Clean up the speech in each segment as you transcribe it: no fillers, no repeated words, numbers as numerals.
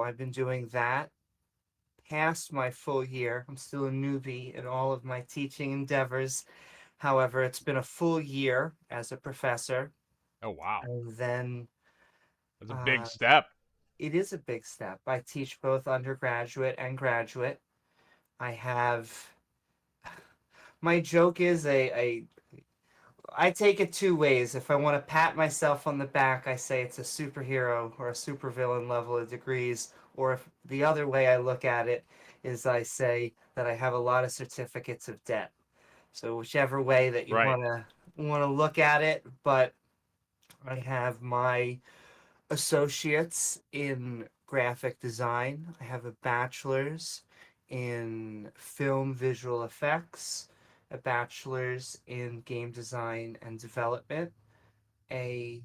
I've been doing that past my full year. I'm still a newbie in all of my teaching endeavors. However, it's been a full year as a professor. Oh, wow. And then That's a big uh, step. it is a big step. I teach both undergraduate and graduate. I have my joke is a I take it two ways. If I want to pat myself on the back, I say it's a superhero or a supervillain level of degrees. Or if the other way I look at it is I say that I have a lot of certificates of debt. So whichever way that you Right. want to look at it, but I have my associates in graphic design. I have a bachelor's in film visual effects, a bachelor's in game design and development, a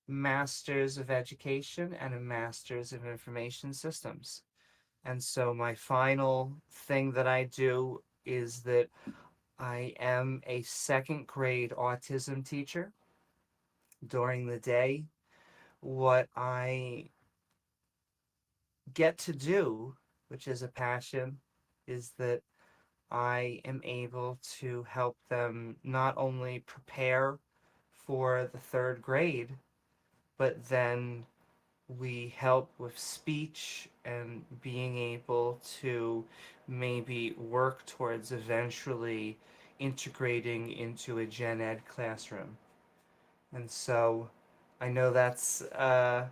master's of education, and a master's of information systems. And so my final thing that I do is that I am a second grade autism teacher during the day. What I get to do, which is a passion, is that I am able to help them not only prepare for the third grade, but then we help with speech and being able to maybe work towards eventually integrating into a gen ed classroom. And so I know that's a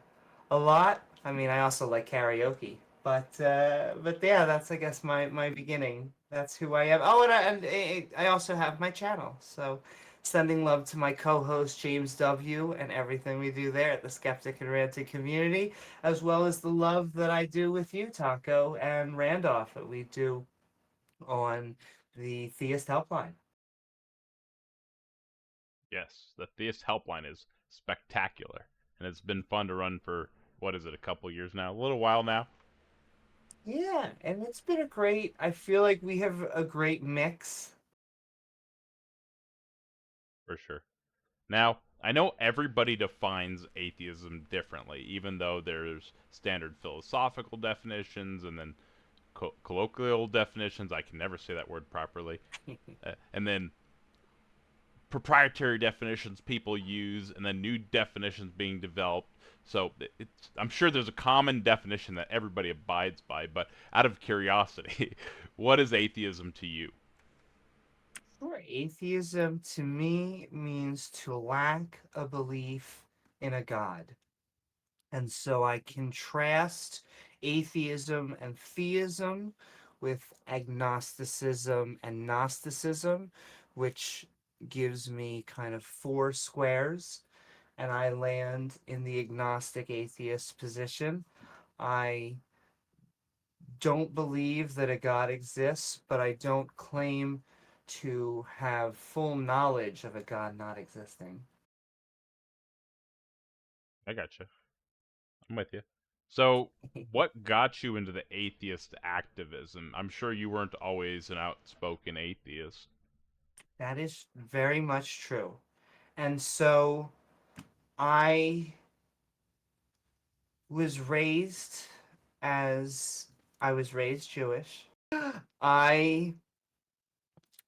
lot. I mean, I also like karaoke, but yeah, that's I guess my beginning. That's who I am. Oh, and I also have my channel. So sending love to my co-host James W. and everything we do there at the Skeptic and Ranting community, as well as the love that I do with you, Taco and Randolph, that we do on the Theist Helpline. Yes, the Theist Helpline is spectacular, and it's been fun to run for what is it, a couple years now, a little while now, Yeah, and it's been a great, I feel like we have a great mix. for sure. Now, I know everybody defines atheism differently, even though there's standard philosophical definitions and then colloquial definitions. I can never say that word properly. And then proprietary definitions people use, and then new definitions being developed. So I'm sure there's a common definition that everybody abides by. But out of curiosity, what is atheism to you? Sure, atheism to me means to lack a belief in a God. And so I contrast atheism and theism with agnosticism and Gnosticism, which gives me kind of four squares, and I land in the agnostic atheist position. I don't believe that a God exists, but I don't claim to have full knowledge of a God not existing. I gotcha. I'm with you. So, what got you into the atheist activism? I'm sure you weren't always an outspoken atheist. That is very much true. And so I was raised as I was raised Jewish. I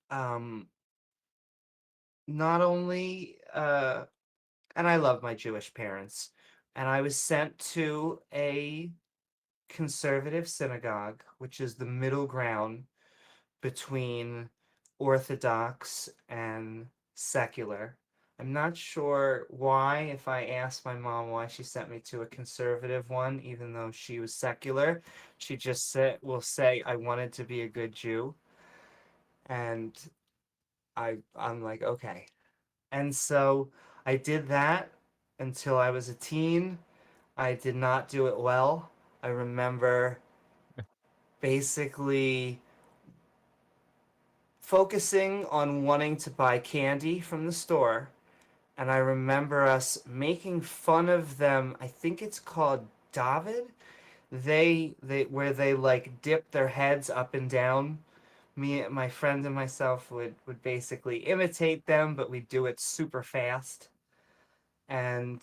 um not only and I love my Jewish parents, and I was sent to a conservative synagogue, which is the middle ground between Orthodox and secular. I'm not sure why, if I asked my mom why she sent me to a conservative one, even though she was secular, she just will say I wanted to be a good Jew. And I'm like, okay. And so I did that until I was a teen. I did not do it well. I remember basically focusing on wanting to buy candy from the store, and I remember us making fun of them. I think it's called David. They where they like dip their heads up and down. Me, my friend, and myself would basically imitate them, but we do it super fast. And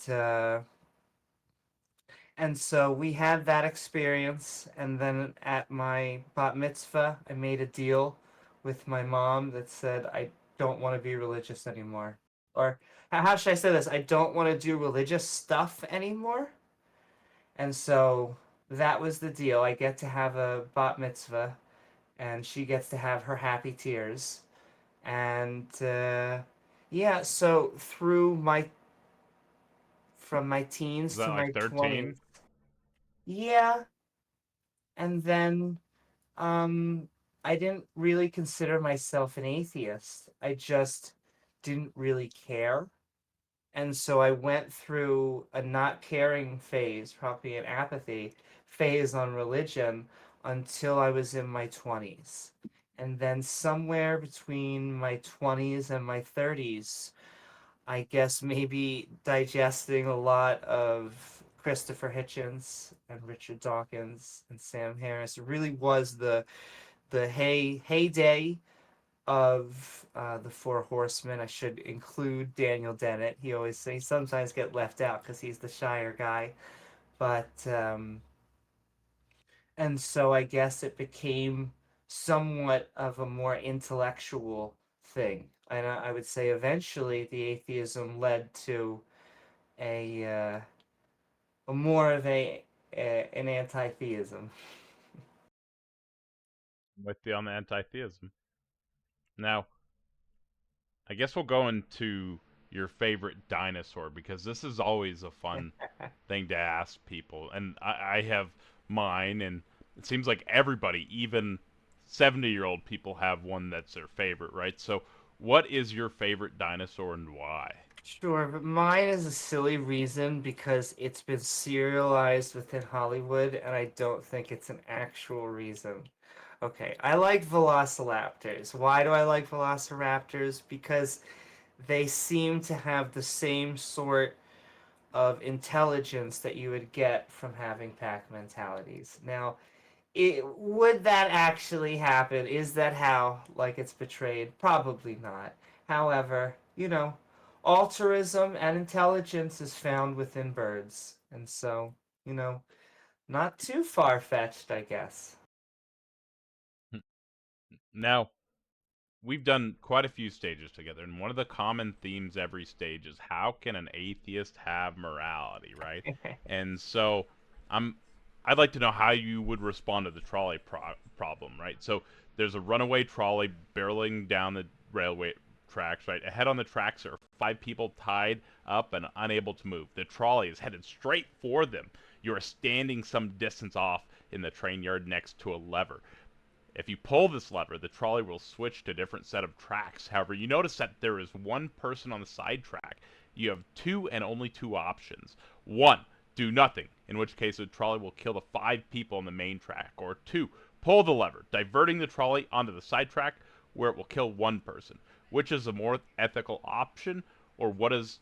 And so we had that experience, and then at my bat mitzvah, I made a deal with my mom that said I don't want to be religious anymore. Or how should I say this? I don't want to do religious stuff anymore. And so that was the deal. I get to have a bat mitzvah, and she gets to have her happy tears. And yeah, so through my from my Was teens that to like my 13? 20s. Yeah, and then um I didn't really consider myself an atheist. I just didn't really care. And so I went through a not caring phase, probably an apathy phase on religion until I was in my 20s. And then somewhere between my 20s and my 30s, I guess maybe digesting a lot of Christopher Hitchens and Richard Dawkins and Sam Harris. It really was the heyday of the Four Horsemen. I should include Daniel Dennett. He sometimes get left out because he's the shyer guy, but and so I guess it became somewhat of a more intellectual thing. And I would say eventually the atheism led to a more of an anti-theism. With you on the anti-theism. Now, I guess we'll go into your favorite dinosaur because this is always a fun thing to ask people, and I have mine, and it seems like everybody, even 70-year-old people, have one that's their favorite, right? So, what is your favorite dinosaur and why? Sure, but mine is a silly reason because it's been serialized within Hollywood, and I don't think it's an actual reason. Okay, I like velociraptors. Why do I like velociraptors? Because they seem to have the same sort of intelligence that you would get from having pack mentalities. Now, would that actually happen? Is that how, like, it's portrayed? Probably not. However, altruism and intelligence is found within birds. And so, you know, not too far-fetched, I guess. Now, we've done quite a few stages together, and one of the common themes every stage is how can an atheist have morality, right? And so, I'm I'd like to know how you would respond to the trolley problem, right? So there's a runaway trolley barreling down the railway tracks, right? Ahead on the tracks are five people tied up and unable to move. The trolley is headed straight for them. You are standing some distance off in the train yard next to a lever. If you pull this lever, the trolley will switch to a different set of tracks. However, you notice that there is one person on the side track. You have two and only two options. One, do nothing, in which case the trolley will kill the five people on the main track. Or two, pull the lever, diverting the trolley onto the side track where it will kill one person. Which is a more ethical option, or what is,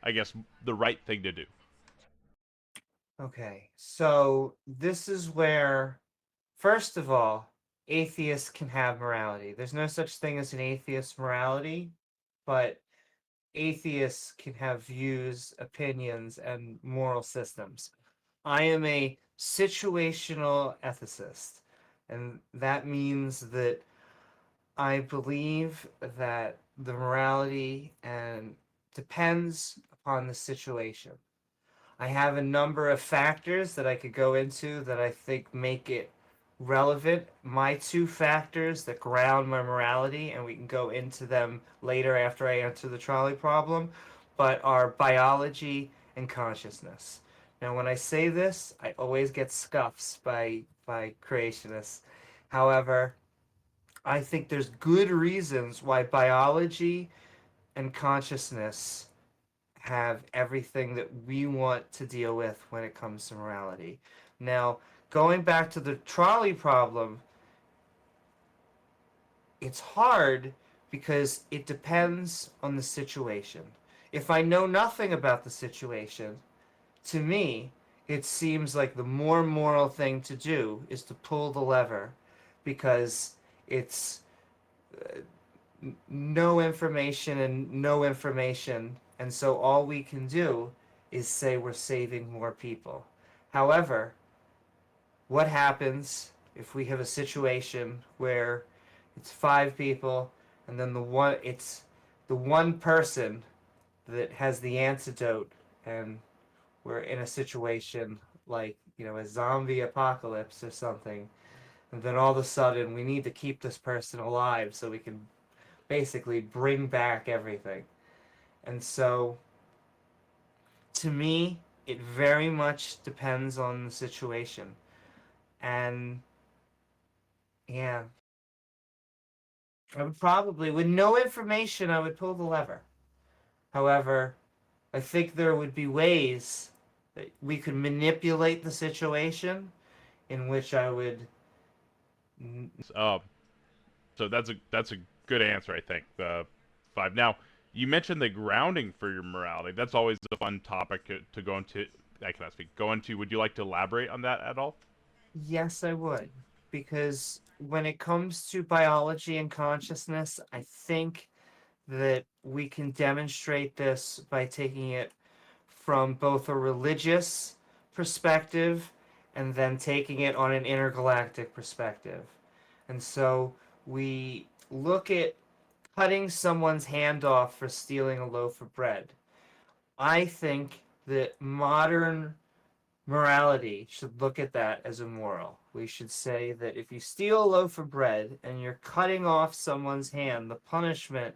I guess, the right thing to do? Okay, so this is where, first of all, atheists can have morality. There's no such thing as an atheist morality, but atheists can have views, opinions, and moral systems. I am a situational ethicist, and that means that I believe that the morality and depends upon the situation. I have a number of factors that I could go into that I think make it relevant. My two factors that ground my morality, and we can go into them later after I answer the trolley problem, but are biology and consciousness. Now, when I say this, I always get scuffs by creationists. However, I think there's good reasons why biology and consciousness have everything that we want to deal with when it comes to morality. Now, going back to the trolley problem, it's hard because it depends on the situation. If I know nothing about the situation, to me, it seems like the more moral thing to do is to pull the lever because it's no information and no information. And so all we can do is say we're saving more people. However, what happens if we have a situation where it's five people and then it's the one person that has the antidote, and we're in a situation like, a zombie apocalypse or something, and then all of a sudden we need to keep this person alive so we can basically bring back everything. And so, to me, it very much depends on the situation. And yeah, I would probably, with no information, I would pull the lever. However, I think there would be ways that we could manipulate the situation in which I would. Um, so that's a good answer, I think. The five. Now, you mentioned the grounding for your morality. That's always a fun topic to go into. I cannot speak. Go into. Would you like to elaborate on that at all? Yes, I would. Because when it comes to biology and consciousness, I think that we can demonstrate this by taking it from both a religious perspective and then taking it on an intergalactic perspective. And so we look at cutting someone's hand off for stealing a loaf of bread. I think that modern morality should look at that as immoral. We should say that if you steal a loaf of bread and you're cutting off someone's hand, the punishment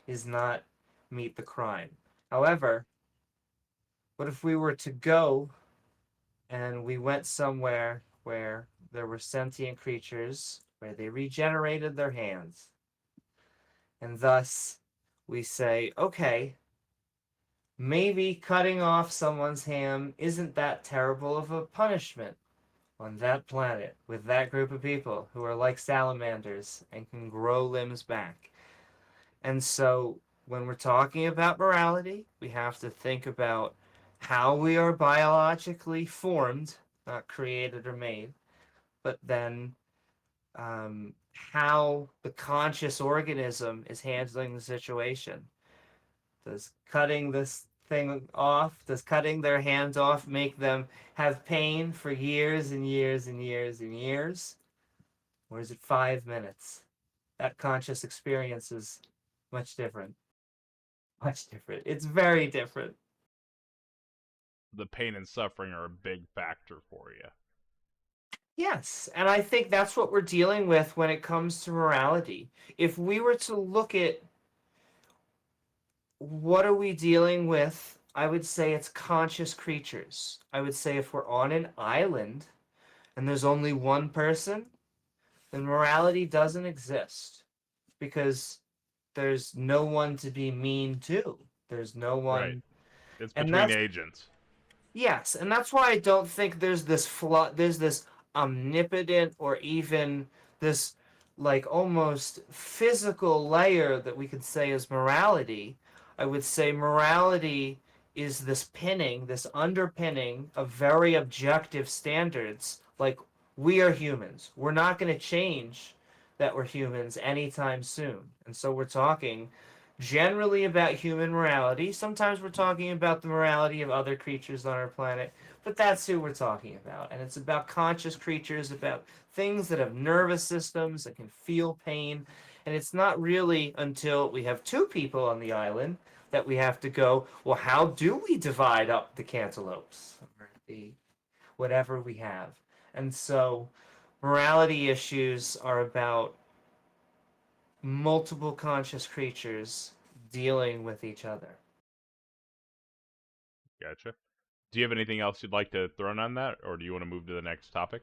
is not meet the crime. However, what if we were to go and we went somewhere where there were sentient creatures, where they regenerated their hands, and thus we say, okay, maybe cutting off someone's hand isn't that terrible of a punishment on that planet with that group of people who are like salamanders and can grow limbs back. And so when we're talking about morality, we have to think about how we are biologically formed, not created or made, but then how the conscious organism is handling the situation. Does cutting this thing off, does cutting their hands off make them have pain for years and years and years and years? Or is it 5 minutes? That conscious experience is much different. Much different. It's very different. The pain and suffering are a big factor for you. Yes, and I think that's what we're dealing with when it comes to morality. If we were to look at what are we dealing with, I would say it's conscious creatures. I would say if we're on an island and there's only one person, then morality doesn't exist because there's no one to be mean to. There's no Right. one, It's and between that's agents. yes, and that's why I don't think there's this omnipotent or even this like almost physical layer that we could say is morality. I would say morality is this pinning, this underpinning of very objective standards. Like we are humans. We're not going to change that we're humans anytime soon. And so we're talking generally about human morality. Sometimes we're talking about the morality of other creatures on our planet, but that's who we're talking about. And it's about conscious creatures, about things that have nervous systems that can feel pain. And it's not really until we have two people on the island that we have to go, well, how do we divide up the cantaloupes or the whatever we have? And so morality issues are about multiple conscious creatures dealing with each other. Gotcha. Do you have anything else you'd like to throw in on that, or do you want to move to the next topic?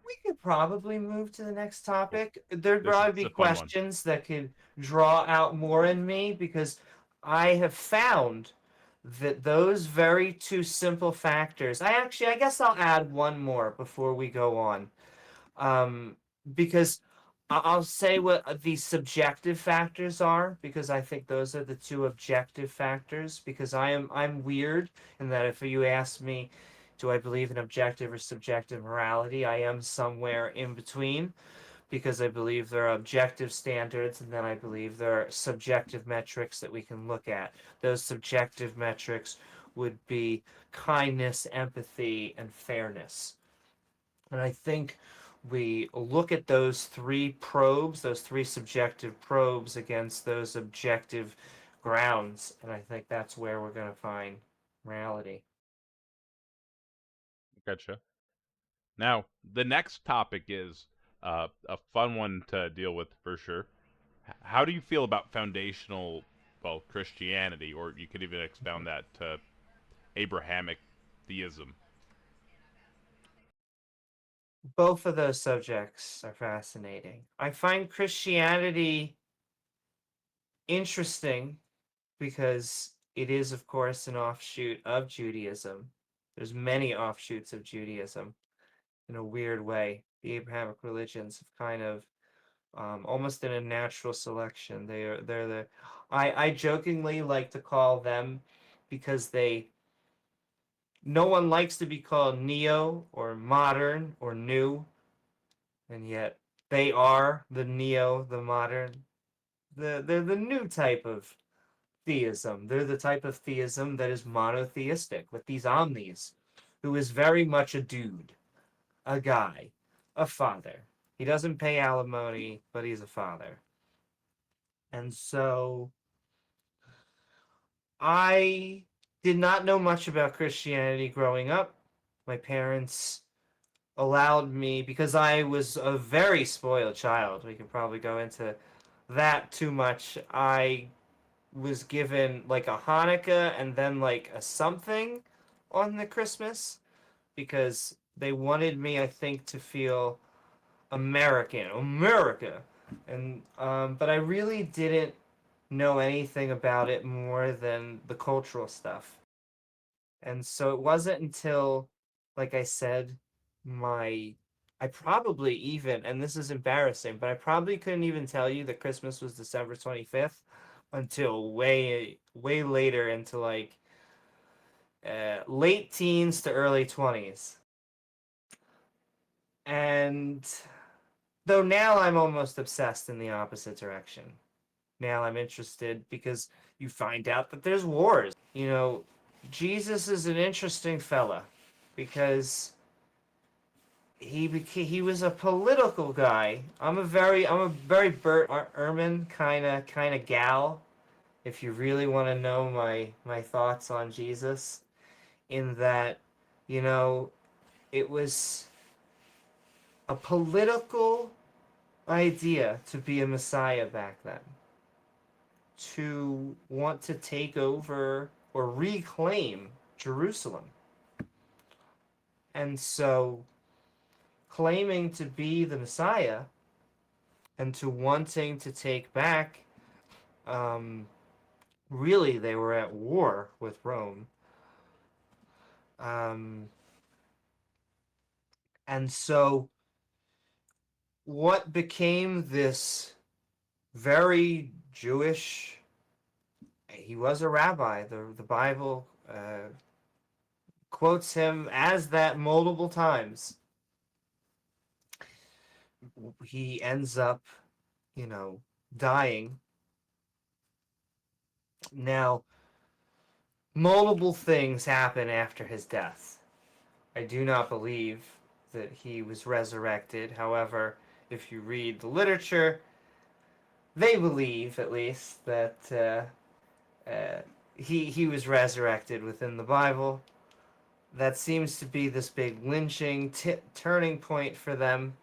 We could probably move to the next Cool. topic. There'd This probably is be a fun one. questions that could draw out more in me because I have found that those very two simple factors. I guess I'll add one more before we go on. um, because I'll say what the subjective factors are because I think those are the two objective factors. Because I'm weird in that if you ask me, do I believe in objective or subjective morality? I am somewhere in between because I believe there are objective standards and then I believe there are subjective metrics that we can look at. Those subjective metrics would be kindness, empathy, and fairness. And I think we look at those three probes, those three subjective probes against those objective grounds, and I think that's where we're going to find morality. Gotcha. Now, the next topic is a fun one to deal with for sure. How do you feel about foundational, well, Christianity, or you could even expound that to Abrahamic theism? Both of those subjects are fascinating. I find Christianity interesting because it is, of course, an offshoot of Judaism. There's many offshoots of Judaism in a weird way. The Abrahamic religions have kind of almost in a natural selection. They're the I jokingly like to call them because they no one likes to be called neo or modern or new, and yet they are the neo, the modern, they're the new type of theism. They're the type of theism that is monotheistic with these omnis, who is very much a dude, a guy, a father. He doesn't pay alimony, but he's a father. And so I did not know much about Christianity growing up. My parents allowed me, because I was a very spoiled child. We could probably go into that too much. I was given like a Hanukkah and then like a something on the Christmas because they wanted me, I think, to feel America. And but I really didn't know anything about it more than the cultural stuff. And so it wasn't until, like I said, my I probably even, and this is embarrassing, but I probably couldn't even tell you that Christmas was December 25th until way later into like late teens to early 20s. And though now I'm almost obsessed in the opposite direction. Now I'm interested because you find out that there's wars. You know, Jesus is an interesting fella because he was a political guy. I'm a very Bert Ehrman kind of gal. If you really want to know my thoughts on Jesus, in that, you know, it was a political idea to be a messiah back then, to want to take over or reclaim Jerusalem. And so, claiming to be the Messiah and to wanting to take back, um, really, they were at war with Rome. Um, and so, what became this very Jewish, he was a rabbi. The Bible quotes him as that multiple times. He ends up, you know, dying. Now, multiple things happen after his death. I do not believe that he was resurrected. However, if you read the literature, they believe at least that he was resurrected within the Bible. That seems to be this big lynching turning point for them.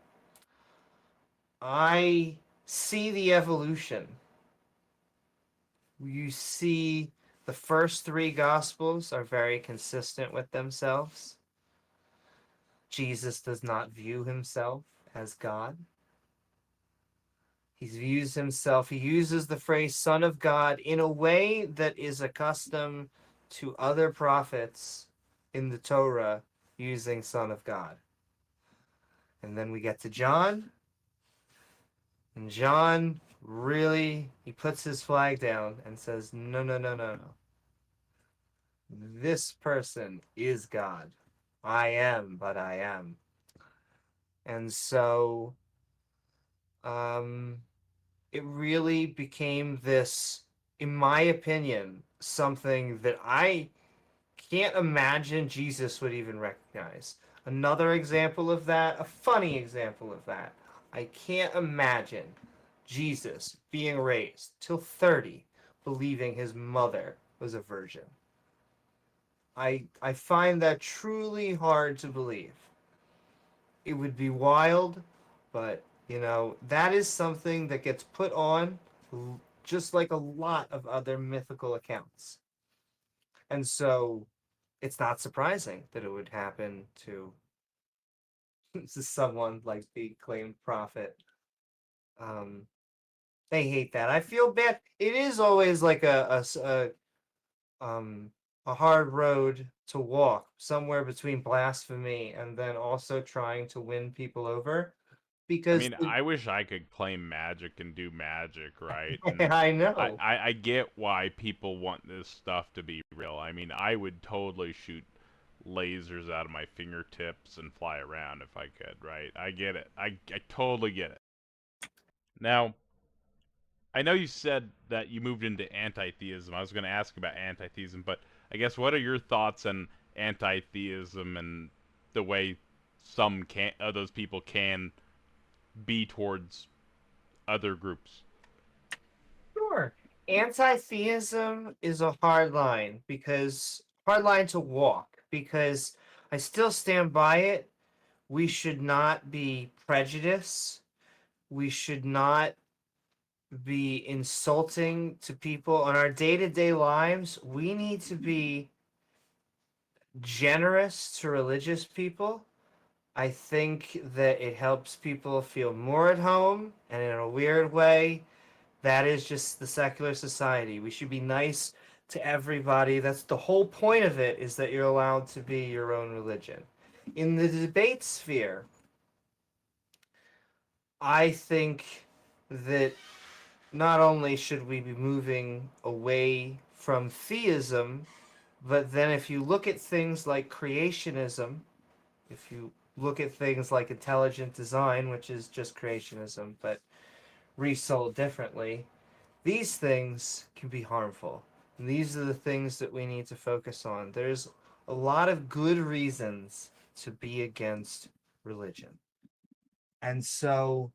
I see the evolution. You see the first three gospels are very consistent with themselves. Jesus does not view himself as God. He views himself, he uses the phrase Son of God in a way that is accustomed to other prophets in the Torah using Son of God. And then we get to John, and John really, he puts his flag down and says, no, no, no, no, no. This person is God. I am, but I am. And so, um, it really became this, in my opinion, something that I can't imagine Jesus would even recognize. Another example of that, a funny example of that. I can't imagine Jesus being raised till 30 believing his mother was a virgin. I find that truly hard to believe. It would be wild, but that is something that gets put on just like a lot of other mythical accounts. And so it's not surprising that it would happen to someone like the claimed prophet. Um, they hate that. I feel bad. It is always like um, a hard road to walk, somewhere between blasphemy and then also trying to win people over. I Because mean, I wish I could claim magic and do magic, right? And I I, know. I, I get why people want this stuff to be real. I mean, I would totally shoot lasers out of my fingertips and fly around if I could, right? I get it. I totally get it. Now, I know you said that you moved into anti-theism. I was going to ask about anti-theism, but I guess what are your thoughts on anti-theism and the way some can those people can be towards other groups? Sure. Anti-theism is a hard line to walk because I still stand by it. We should not be prejudiced. We should not be insulting to people on our day-to-day lives. We need to be generous to religious people. I think that it helps people feel more at home, and in a weird way, that is just the secular society. We should be nice to everybody. That's the whole point of it, is that you're allowed to be your own religion. In the debate sphere, I think that not only should we be moving away from theism, but then if you look at things like creationism, if you look at things like intelligent design, which is just creationism, but resold differently, these things can be harmful. And these are the things that we need to focus on. There's a lot of good reasons to be against religion. And so,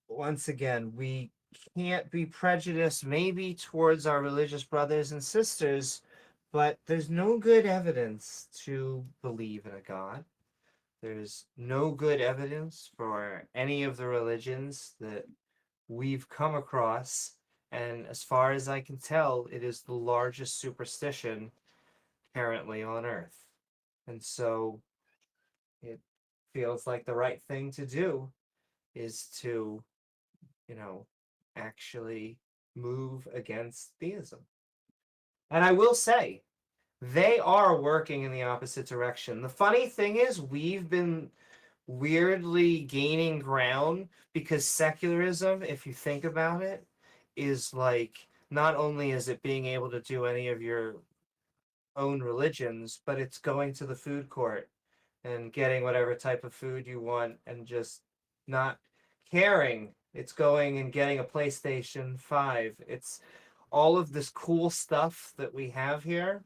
once again, we can't be prejudiced maybe towards our religious brothers and sisters, but there's no good evidence to believe in a God. There's no good evidence for any of the religions that we've come across. And as far as I can tell, it is the largest superstition currently on Earth. And so it feels like the right thing to do is to, you know, actually move against theism. And I will say, they are working in the opposite direction. The funny thing is, we've been weirdly gaining ground because secularism, if you think about it, is like not only is it being able to do any of your own religions, but it's going to the food court and getting whatever type of food you want and just not caring. It's going and getting a PlayStation 5. It's all of this cool stuff that we have here.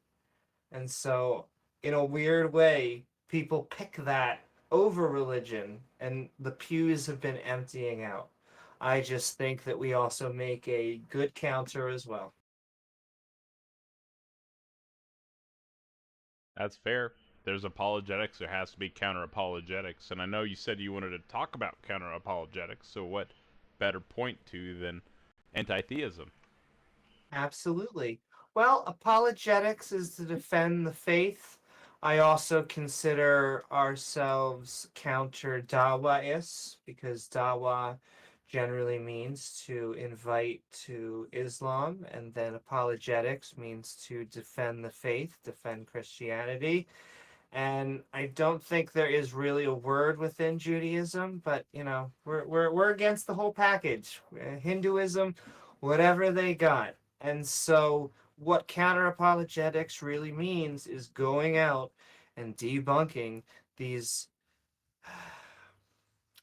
And so, in a weird way, people pick that over religion, and the pews have been emptying out. I just think that we also make a good counter as well. That's fair. There's apologetics, there has to be counter apologetics. And I know you said you wanted to talk about counter apologetics, so what better point to than anti theism? Absolutely. Well, apologetics is to defend the faith. I also consider ourselves counter Dawaists because Dawa generally means to invite to Islam, and then apologetics means to defend the faith, defend Christianity. And I don't think there is really a word within Judaism, but we're against the whole package. Hinduism, whatever they got. And so what counter apologetics really means is going out and debunking these,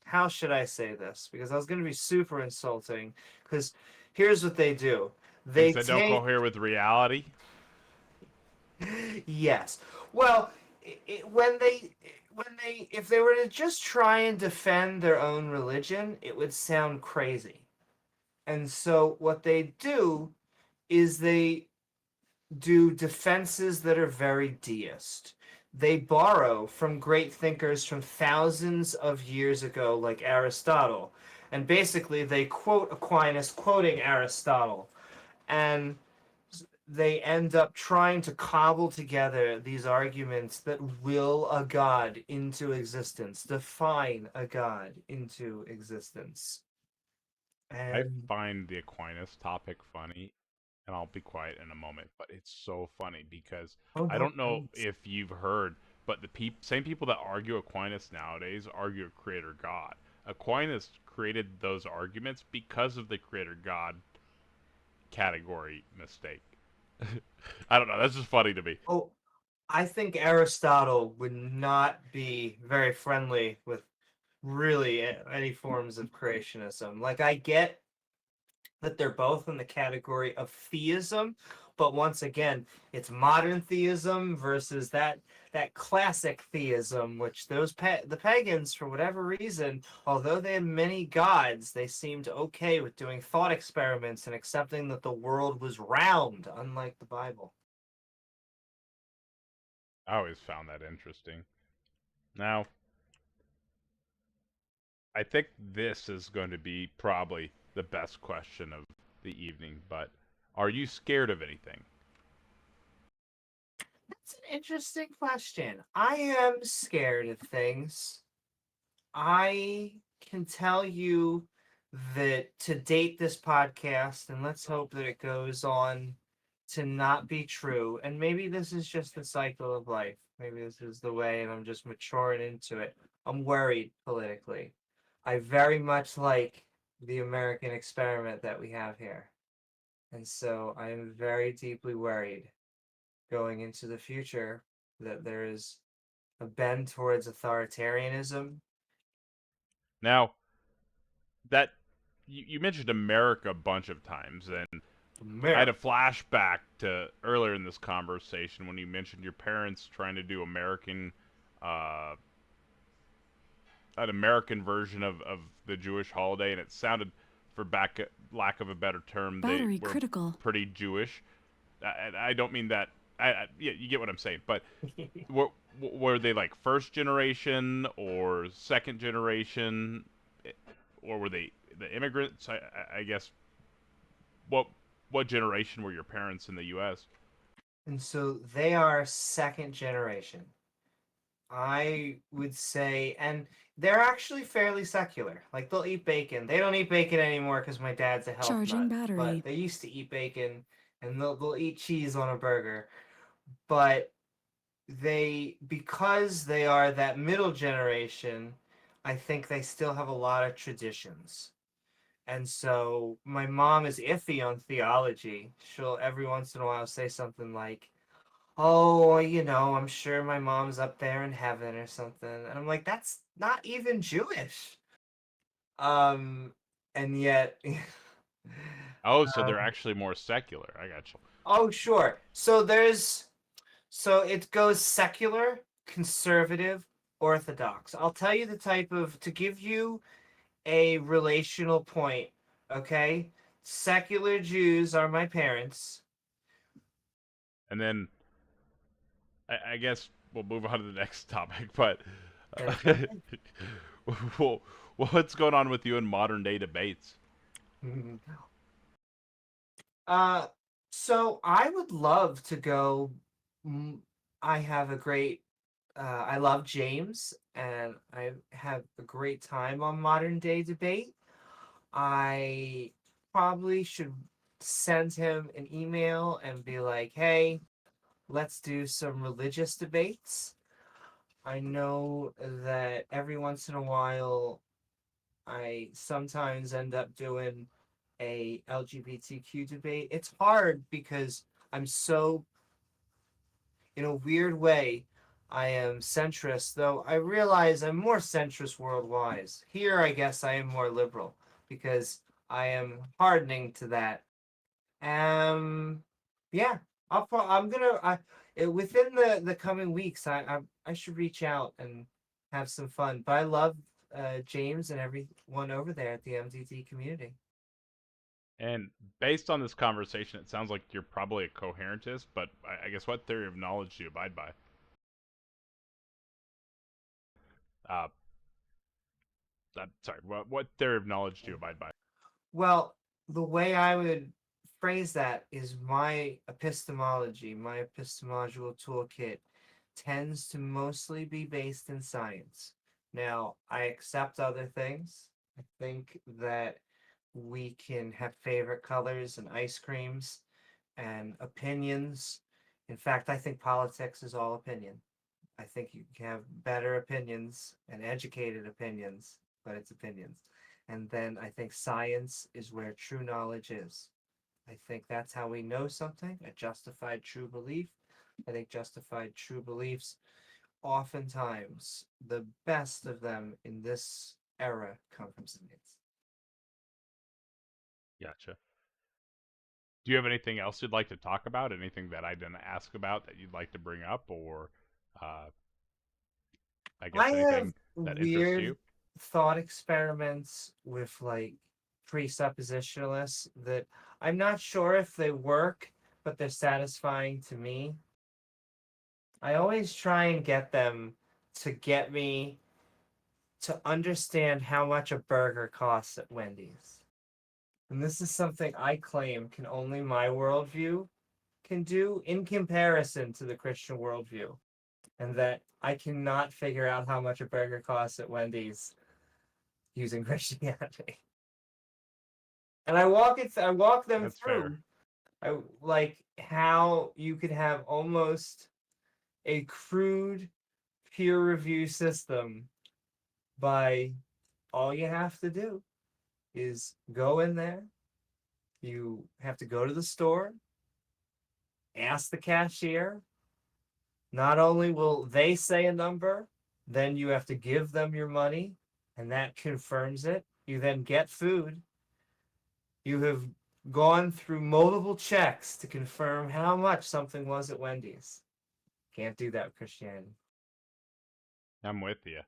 how should I say this? Because I was going to be super insulting, because here's what they do. They Things that don't take cohere with reality. Yes. Well, if they were to just try and defend their own religion, it would sound crazy. And so what they do is they do defenses that are very deist. They borrow from great thinkers from thousands of years ago, like Aristotle. And basically, they quote Aquinas quoting Aristotle. And they end up trying to cobble together these arguments that will a god into existence, define a god into existence. I And find the Aquinas topic funny, and I'll be quiet in a moment, but it's so funny because oh I no, don't know please. if you've heard, but the same people that argue Aquinas nowadays argue a creator God. Aquinas created those arguments because of the creator God category mistake. I don't know. That's just funny to me. Oh, I think Aristotle would not be very friendly with really any forms of creationism. Like, I get that they're both in the category of theism, but once again, it's modern theism versus that classic theism, which the pagans, for whatever reason, although they had many gods, they seemed okay with doing thought experiments and accepting that the world was round, unlike the Bible. I always found that interesting. Now, I think this is going to be probably the best question of the evening, but are you scared of anything? That's an interesting question. I am scared of things. I can tell you that to date this podcast, and let's hope that it goes on to not be true, and maybe this is just the cycle of life. Maybe this is the way, and I'm just maturing into it. I'm worried politically. I very much like the American experiment that we have here. And so I am very deeply worried going into the future that there is a bend towards authoritarianism. Now, that you mentioned America a bunch of times, and I had a America. flashback to earlier in this conversation when you mentioned your parents trying to do uh, an American version of the Jewish holiday, and it sounded, for lack of a better term, they Battery were critical. pretty Jewish. I don't mean that. Yeah, you get what I'm saying. But were they like first generation or second generation, or were they the immigrants? I guess what what generation were your parents in the U.S.? And so they are second generation. I would say, and they're actually fairly secular. Like they'll eat bacon. They don't eat bacon anymore because my dad's a health Charging nut. But battery. they used to eat bacon, and they'll eat cheese on a burger. But because they are that middle generation, I think they still have a lot of traditions. And so my mom is iffy on theology. She'll every once in a while say something like, "Oh, I'm sure my mom's up there in heaven or something." And I'm like, "That's not even Jewish." Um, and yet, Oh, so they're um, actually more secular. I got you. oh, sure. So it goes secular, conservative, orthodox. I'll tell you the type of to give you a relational point, okay? Secular Jews are my parents. And then I guess we'll move on to the next topic. But uh, Okay. well, what's going on with you in modern day debates? Uh, so I would love to go. mm, I have a great. I love James, and I have a great time on modern day debate. I probably should send him an email and be like, "Hey, let's do some religious debates." I know that every once in a while I sometimes end up doing a LGBTQ debate. It's hard because I'm so, in a weird way, I am centrist, though I realize I'm more centrist worldwide. Here, I guess I am more liberal because I am hardening to that. Um, yeah, I'm gonna. within the coming weeks, I should reach out and have some fun. But I love James and everyone over there at the MDT community. And based on this conversation, it sounds like you're probably a coherentist, but I guess what theory of knowledge do you abide by? Uh, sorry, what theory of knowledge do you abide by? Well, the way I would phrase that is my epistemology, my epistemological toolkit tends to mostly be based in science. Now, I accept other things. I think that we can have favorite colors and ice creams and opinions. In fact, I think politics is all opinion. I think you can have better opinions and educated opinions, but it's opinions. And then I think science is where true knowledge is. I think that's how we know something, a justified true belief. I think justified true beliefs, oftentimes, the best of them in this era come from science. Gotcha. Do you have anything else you'd like to talk about? Anything that I didn't ask about that you'd like to bring up, or uh, I I guess have anything that interests weird you? thought experiments with like presuppositionalists that I'm not sure if they work, but they're satisfying to me. I always try and get them to get me to understand how much a burger costs at Wendy's. And this is something I claim can only my worldview can do in comparison to the Christian worldview. And that I cannot figure out how much a burger costs at Wendy's using Christianity. And I walk them That's fair. through like how you could have almost a crude peer review system by all you have to do is go in there. You have to go to the store, ask the cashier. Not only will they say a number, then you have to give them your money, and that confirms it. You then get food. You have gone through multiple checks to confirm how much something was at Wendy's. Can't do that with Christianity. I'm with you.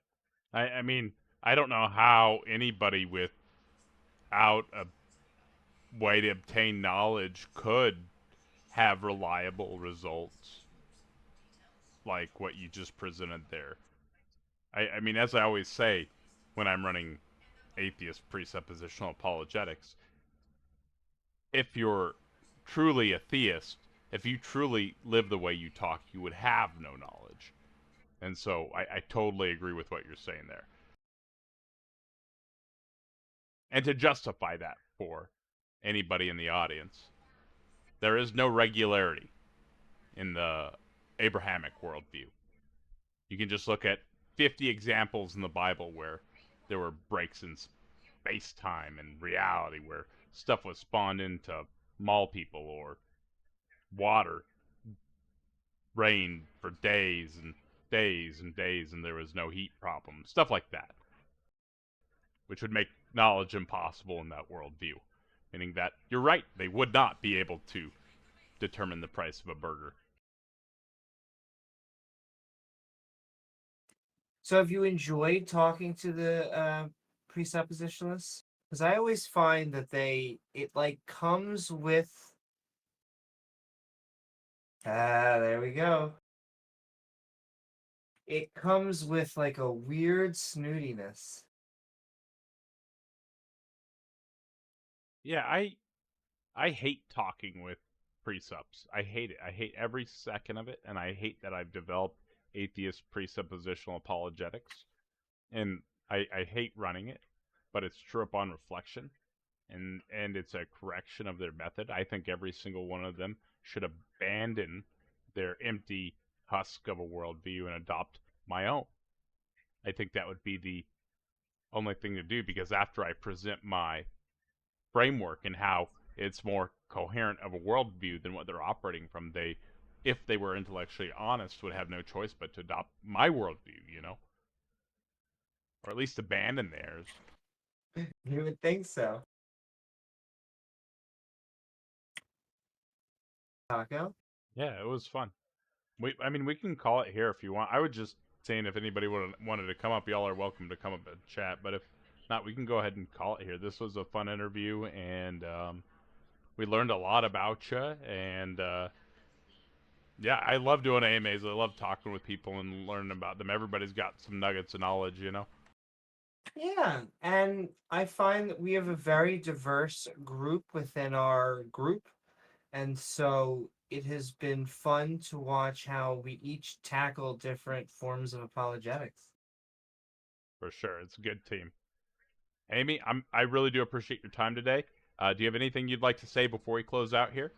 I mean, I don't know how anybody without a way to obtain knowledge could have reliable results like what you just presented there. I mean, as I always say when I'm running atheist presuppositional apologetics, if you're truly a theist, if you truly live the way you talk, you would have no knowledge. And so I totally agree with what you're saying there. And to justify that for anybody in the audience, there is no regularity in the Abrahamic worldview. You can just look at 50 examples in the Bible where there were breaks in space time and reality, where stuff was spawned into mall people, or water rained for days and days and days and there was no heat problem. Stuff like that, which would make knowledge impossible in that worldview. Meaning that you're right, they would not be able to determine the price of a burger. So have you enjoyed talking to the presuppositionalists? Because I always find that it like comes with there we go. It comes with like a weird snootiness. Yeah, I hate talking with presups. I hate it. I hate every second of it, and I hate that I've developed atheist presuppositional apologetics. And I hate running it, but it's true upon reflection, and it's a correction of their method. I think every single one of them should abandon their empty husk of a worldview and adopt my own. I think that would be the only thing to do, because after I present my framework and how it's more coherent of a worldview than what they're operating from, they, if they were intellectually honest, would have no choice but to adopt my worldview, or at least abandon theirs. You would think so. Taco? Yeah, it was fun. I mean, we can call it here if you want. I would just saying if anybody wanted to come up, y'all are welcome to come up and chat. But if not, we can go ahead and call it here. This was a fun interview, and we learned a lot about you. And yeah, I love doing AMAs. I love talking with people and learning about them. Everybody's got some nuggets of knowledge, you know. Yeah, and I find that we have a very diverse group within our group, and so it has been fun to watch how we each tackle different forms of apologetics. For sure, it's a good team. Amy, I really do appreciate your time today. Do you have anything you'd like to say before we close out here?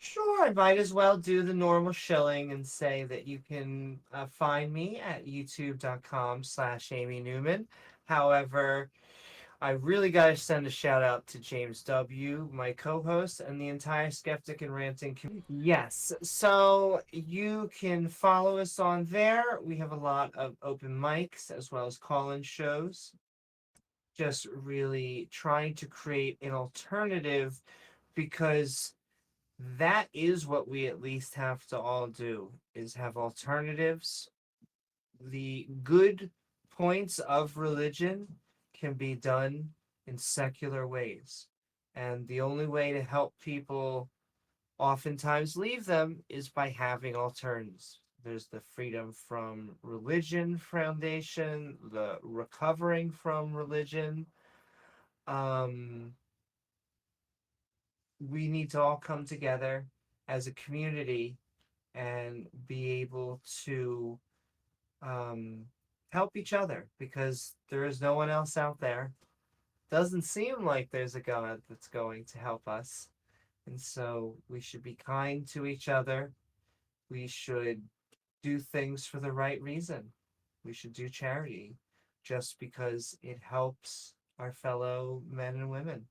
Sure, I might as well do the normal shilling and say that you can find me at youtube.com/Amy Newman. However, I really got to send a shout out to James W., my co host, and the entire Skeptic and Ranting community. Yes, so you can follow us on there. We have a lot of open mics as well as call in shows. Just really trying to create an alternative because that is what we at least have to all do is have alternatives. The good points of religion can be done in secular ways, and the only way to help people oftentimes leave them is by having alternatives. There's the Freedom from Religion Foundation, the Recovering from Religion. um we need to all come together as a community and be able to um, help each other because there is no one else out there. Doesn't seem like there's a God that's going to help us. And so we should be kind to each other. We should do things for the right reason. We should do charity just because it helps our fellow men and women.